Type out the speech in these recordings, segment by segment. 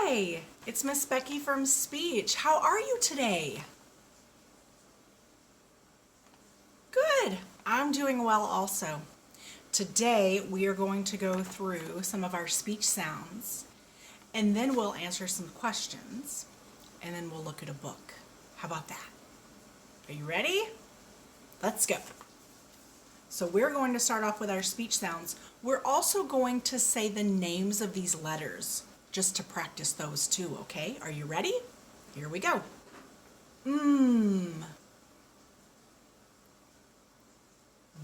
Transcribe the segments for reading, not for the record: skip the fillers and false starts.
Hi, it's Miss Becky from Speech. How are you today? Good, I'm doing well also. Today we are going to go through some of our speech sounds and then we'll answer some questions and then we'll look at a book. How about that? Are you ready? Let's go. So we're going to start off with our speech sounds. We're also going to say the names of these letters just to practice those too, okay? Are you ready? Here we go. B.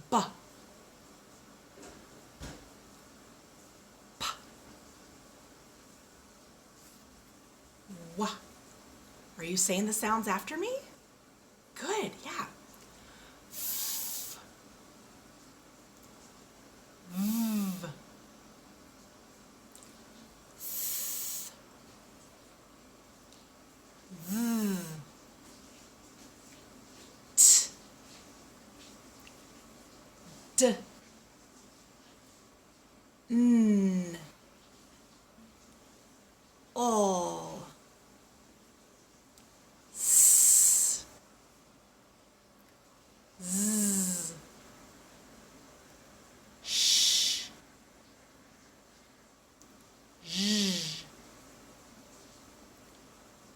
P. W. Are you saying the sounds after me? Good, yeah. F. V. D. N. O. S. Z. Sh. J.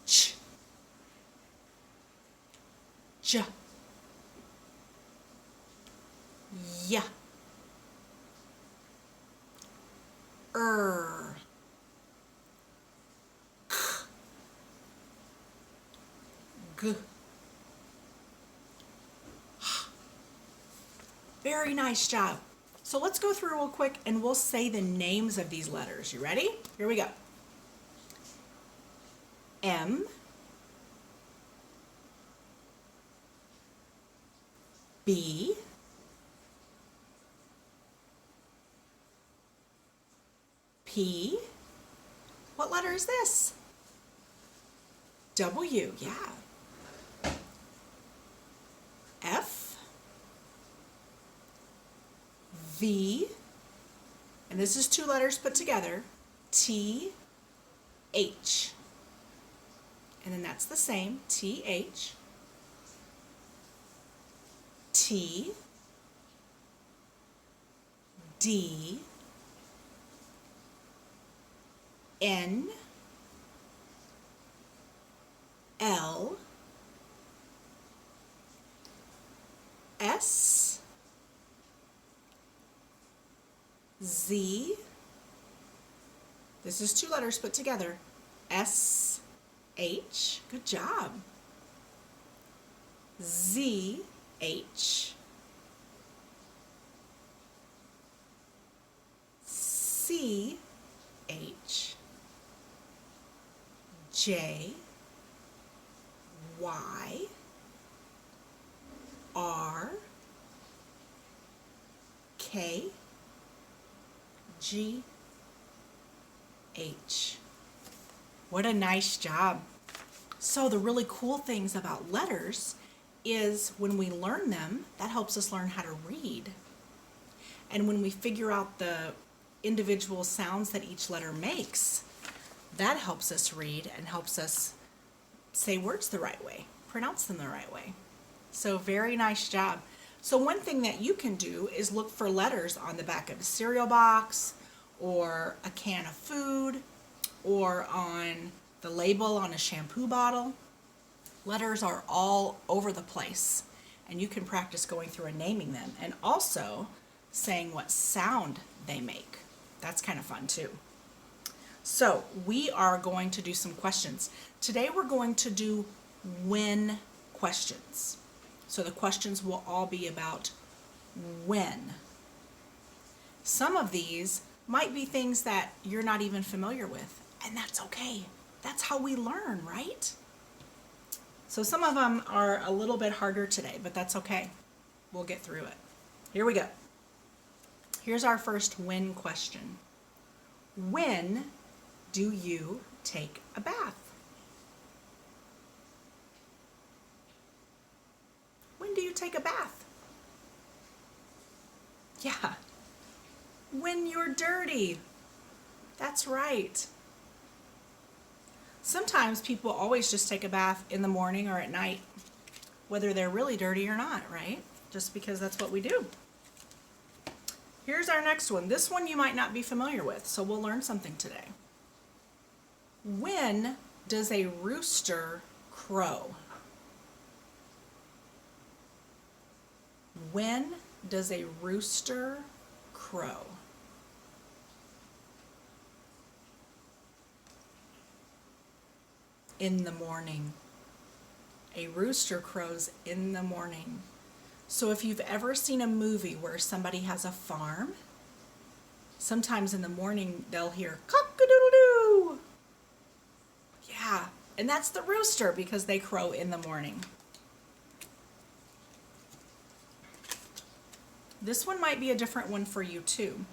Ch. J. Y. G. Very nice job. So let's go through real quick and we'll say the names of these letters. You ready? Here we go. M. B. P. What letter is this? W, yeah. F. V. And this is two letters put together. T. H. And then that's the same. T. H. T. D. N. L. S. Z. This is two letters put together. S. H. Good job. Z. H. C. H. J. Y. R. K. G. H. What a nice job. So the really cool things about letters is when we learn them, that helps us learn how to read. And when we figure out the individual sounds that each letter makes, that helps us read and helps us say words the right way, pronounce them the right way. So very nice job. So one thing that you can do is look for letters on the back of a cereal box or a can of food or on the label on a shampoo bottle. Letters are all over the place and you can practice going through and naming them and also saying what sound they make. That's kind of fun too. So we are going to do some questions. Today we're going to do when questions. So the questions will all be about when. Some of these might be things that you're not even familiar with, and that's okay. That's how we learn, right? So some of them are a little bit harder today, but that's okay. We'll get through it. Here we go. Here's our first when question. When do you take a bath? When do you take a bath? Yeah. When you're dirty. That's right. Sometimes people always just take a bath in the morning or at night, whether they're really dirty or not, right? Just because that's what we do. Here's our next one. This one you might not be familiar with, so we'll learn something today. When does a rooster crow? When does a rooster crow? In the morning. A rooster crows in the morning. So if you've ever seen a movie where somebody has a farm, sometimes in the morning they'll hear cock-a-doodle-doo. Yeah, and that's the rooster because they crow in the morning. This one might be a different one for you too.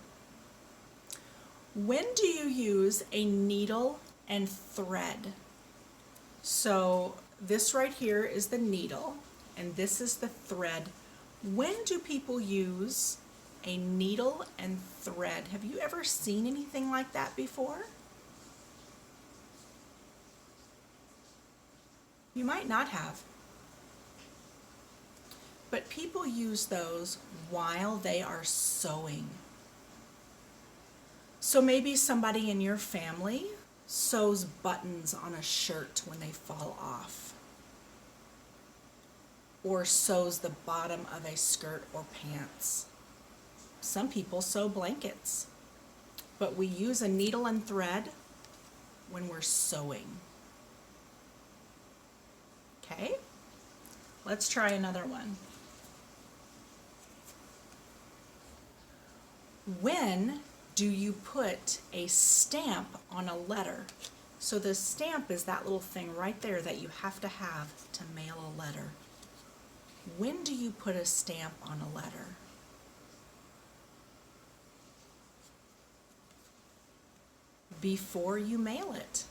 When do you use a needle and thread? So this right here is the needle and this is the thread. When do people use a needle and thread? Have you ever seen anything like that before? You might not have. But people use those while they are sewing. So maybe somebody in your family sews buttons on a shirt when they fall off, or sews the bottom of a skirt or pants. Some people sew blankets, but we use a needle and thread when we're sewing. Okay, let's try another one. When do you put a stamp on a letter? So the stamp is that little thing right there that you have to mail a letter. When do you put a stamp on a letter? Before you mail it.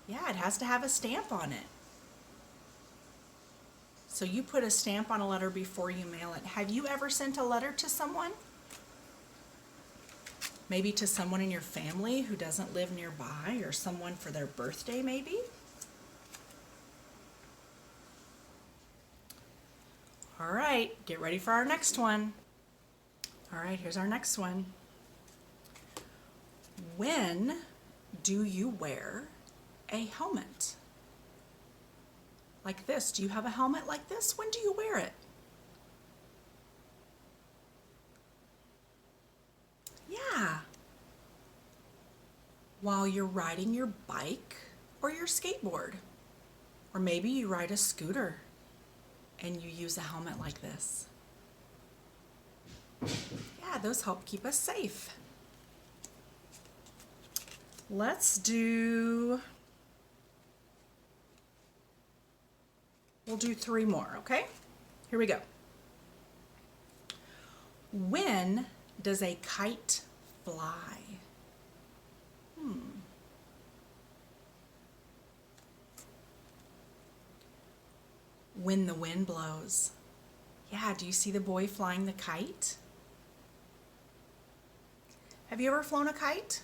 Yeah, it has to have a stamp on it. So you put a stamp on a letter before you mail it. Have you ever sent a letter to someone? Maybe to someone in your family who doesn't live nearby, or someone for their birthday maybe? All right, get ready for our next one. All right, here's our next one. When do you wear a helmet? Like this. Do you have a helmet like this? When do you wear it? Yeah. While you're riding your bike or your skateboard. Or maybe you ride a scooter and you use a helmet like this. Yeah, those help keep us safe. We'll do 3 more, okay? Here we go. When does a kite fly? When the wind blows. Yeah, do you see the boy flying the kite? Have you ever flown a kite?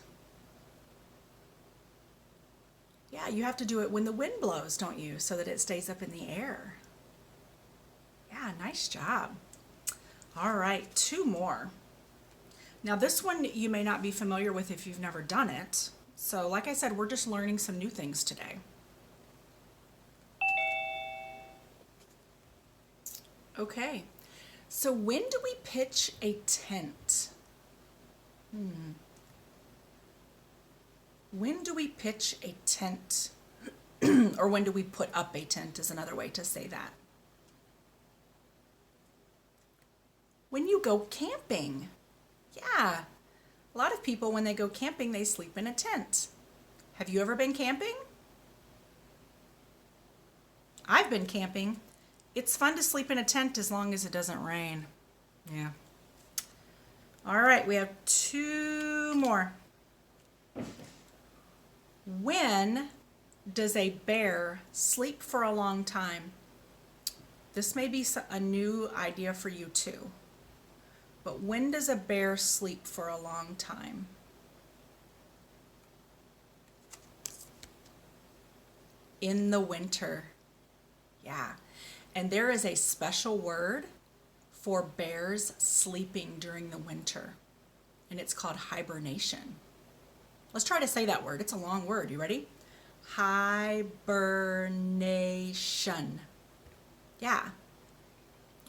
Yeah, you have to do it when the wind blows, don't you? So that it stays up in the air. Yeah, nice job. All right, 2 more. Now this one you may not be familiar with if you've never done it. So like I said, we're just learning some new things today. Okay, so when do we pitch a tent? When do we pitch a tent? Or when do we put up a tent is another way to say that. When you go camping. Yeah, a lot of people when they go camping, they sleep in a tent. Have you ever been camping? I've been camping. It's fun to sleep in a tent as long as it doesn't rain. Yeah. All right, we have 2 more. When does a bear sleep for a long time? This may be a new idea for you too. But when does a bear sleep for a long time? in the winter. Yeah. And there is a special word for bears sleeping during the winter, and it's called hibernation. Let's try to say that word. It's a long word. You ready? Hibernation. Yeah.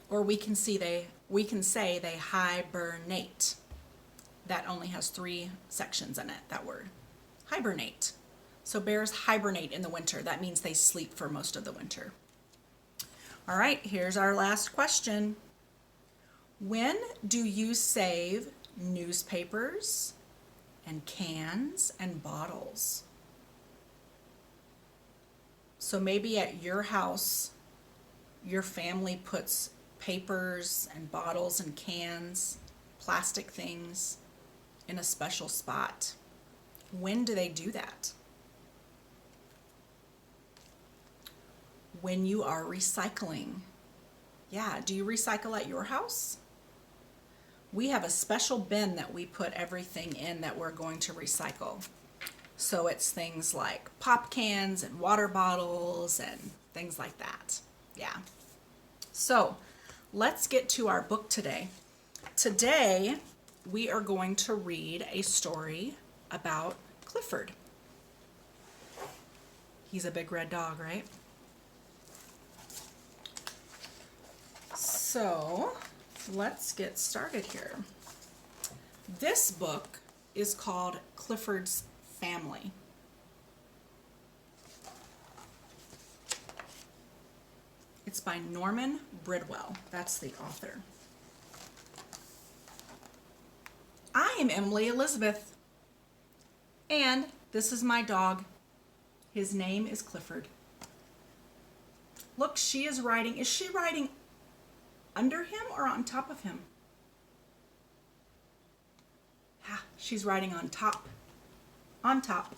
Or we can say they hibernate. That only has 3 sections in it, that word. Hibernate. So bears hibernate in the winter. That means they sleep for most of the winter. All right, here's our last question. When do you save newspapers and cans and bottles? So maybe at your house, your family puts papers and bottles and cans, plastic things, in a special spot. When do they do that? When you are recycling. Yeah, do you recycle at your house? We have a special bin that we put everything in that we're going to recycle. So it's things like pop cans and water bottles and things like that. Yeah. So let's get to our book today. Today, we are going to read a story about Clifford. He's a big red dog, right? So let's get started here. This book is called Clifford's Family. It's by Norman Bridwell. That's the author. I am Emily Elizabeth, and this is my dog. His name is Clifford. Look, she is riding. Is she riding under him or on top of him? Ah, she's riding on top. On top.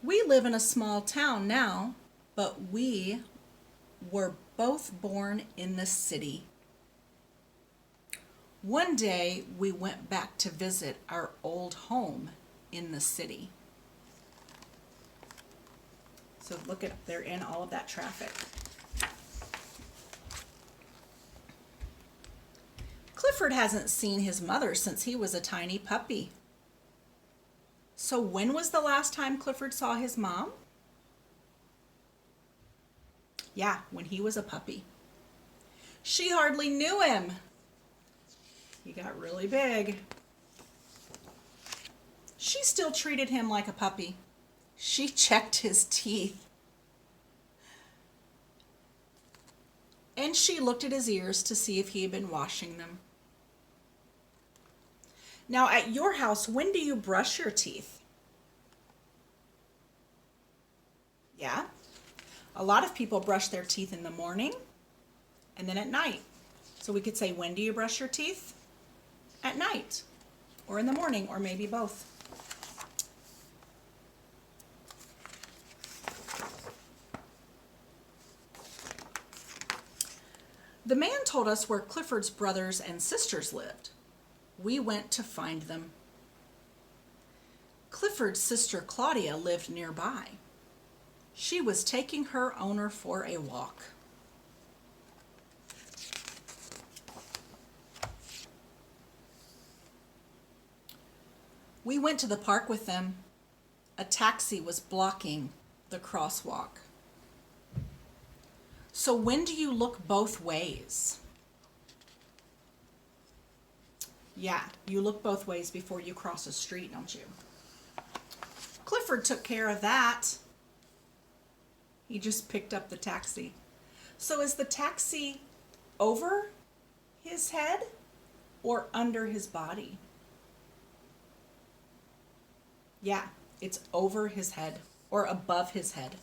We live in a small town now, but we were both born in the city. One day we went back to visit our old home in the city. So look at, they're in all of that traffic. Clifford hasn't seen his mother since he was a tiny puppy. So when was the last time Clifford saw his mom? Yeah, when he was a puppy. She hardly knew him. He got really big. She still treated him like a puppy. She checked his teeth. And she looked at his ears to see if he had been washing them. Now, at your house, when do you brush your teeth? Yeah. A lot of people brush their teeth in the morning and then at night. So we could say, when do you brush your teeth? At night, or in the morning, or maybe both. The man told us where Clifford's brothers and sisters lived. We went to find them. Clifford's sister Claudia lived nearby. She was taking her owner for a walk. We went to the park with them. A taxi was blocking the crosswalk. So when do you look both ways? Yeah, you look both ways before you cross a street, don't you? Clifford took care of that. He just picked up the taxi. So is the taxi over his head or under his body? Yeah, it's over his head or above his head.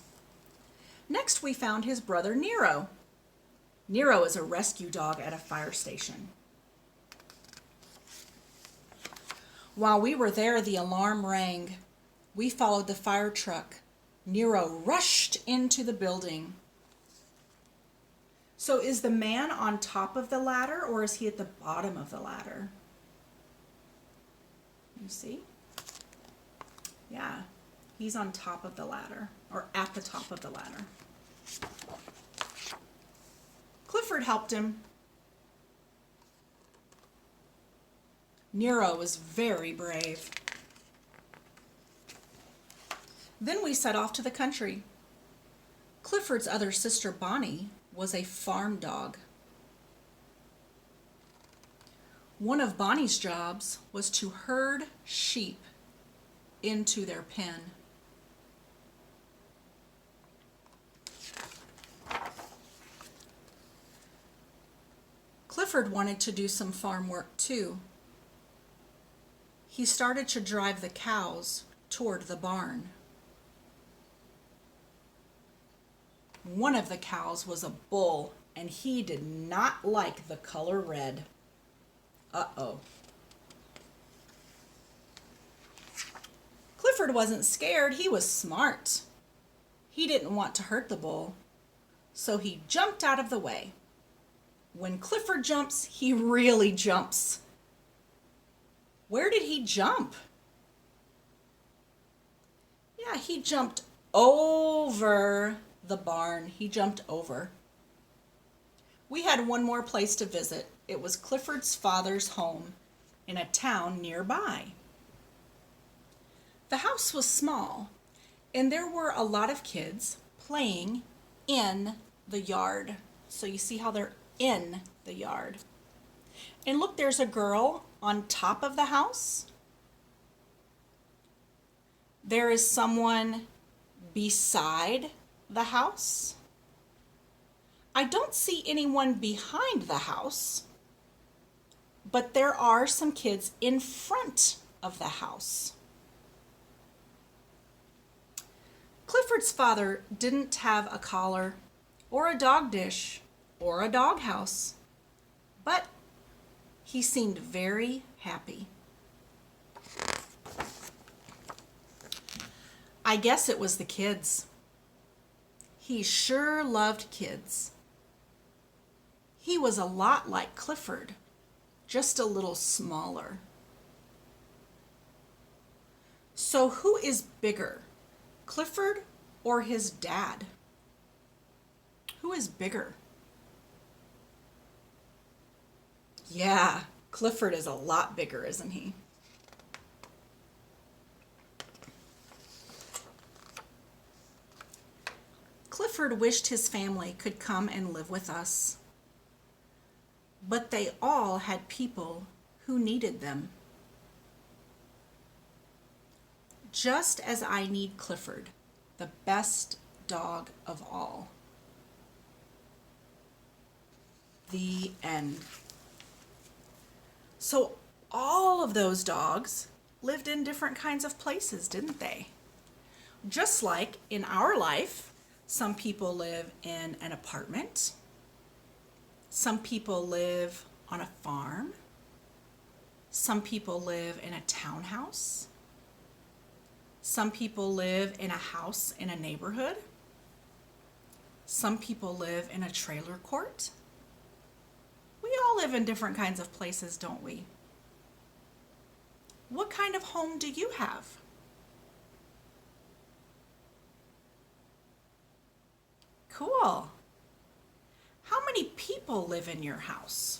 Next, we found his brother Nero. Nero is a rescue dog at a fire station. While we were there, the alarm rang. We followed the fire truck. Nero rushed into the building. So is the man on top of the ladder or is he at the bottom of the ladder? You see? Yeah, he's on top of the ladder, or at the top of the ladder. Clifford helped him. Nero was very brave. Then we set off to the country. Clifford's other sister, Bonnie, was a farm dog. One of Bonnie's jobs was to herd sheep into their pen. Clifford wanted to do some farm work too. He started to drive the cows toward the barn. One of the cows was a bull, and he did not like the color red. Uh-oh. Clifford wasn't scared, he was smart. He didn't want to hurt the bull, so he jumped out of the way. When Clifford jumps, he really jumps. Where did he jump? Yeah, he jumped over the barn. He jumped over. We had one more place to visit. It was Clifford's father's home in a town nearby. The house was small, and there were a lot of kids playing in the yard. So you see how they're in the yard. And look, there's a girl on top of the house. There is someone beside the house. I don't see anyone behind the house, but there are some kids in front of the house. Clifford's father didn't have a collar or a dog dish or a doghouse, but he seemed very happy. I guess it was the kids. He sure loved kids. He was a lot like Clifford, just a little smaller. So who is bigger, Clifford or his dad? Who is bigger? Yeah, Clifford is a lot bigger, isn't he? Clifford wished his family could come and live with us, but they all had people who needed them. Just as I need Clifford, the best dog of all. The end. So all of those dogs lived in different kinds of places, didn't they? Just like in our life, some people live in an apartment. Some people live on a farm. Some people live in a townhouse. Some people live in a house in a neighborhood. Some people live in a trailer court. We all live in different kinds of places, don't we? What kind of home do you have? Cool. How many people live in your house?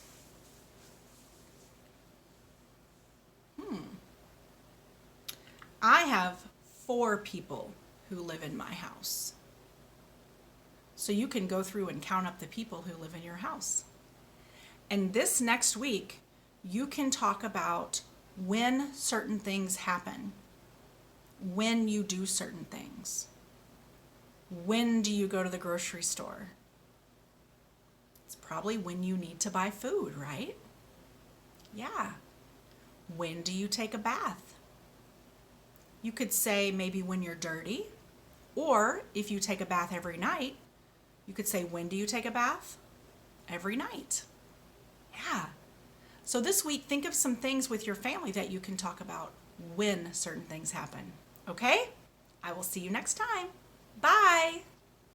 I have 4 people who live in my house. So you can go through and count up the people who live in your house. And this next week, you can talk about when certain things happen, when you do certain things. When do you go to the grocery store? It's probably when you need to buy food, right? Yeah. When do you take a bath? You could say maybe when you're dirty, or if you take a bath every night, you could say, when do you take a bath? Every night. Yeah. So this week, think of some things with your family that you can talk about when certain things happen. Okay? I will see you next time. Bye.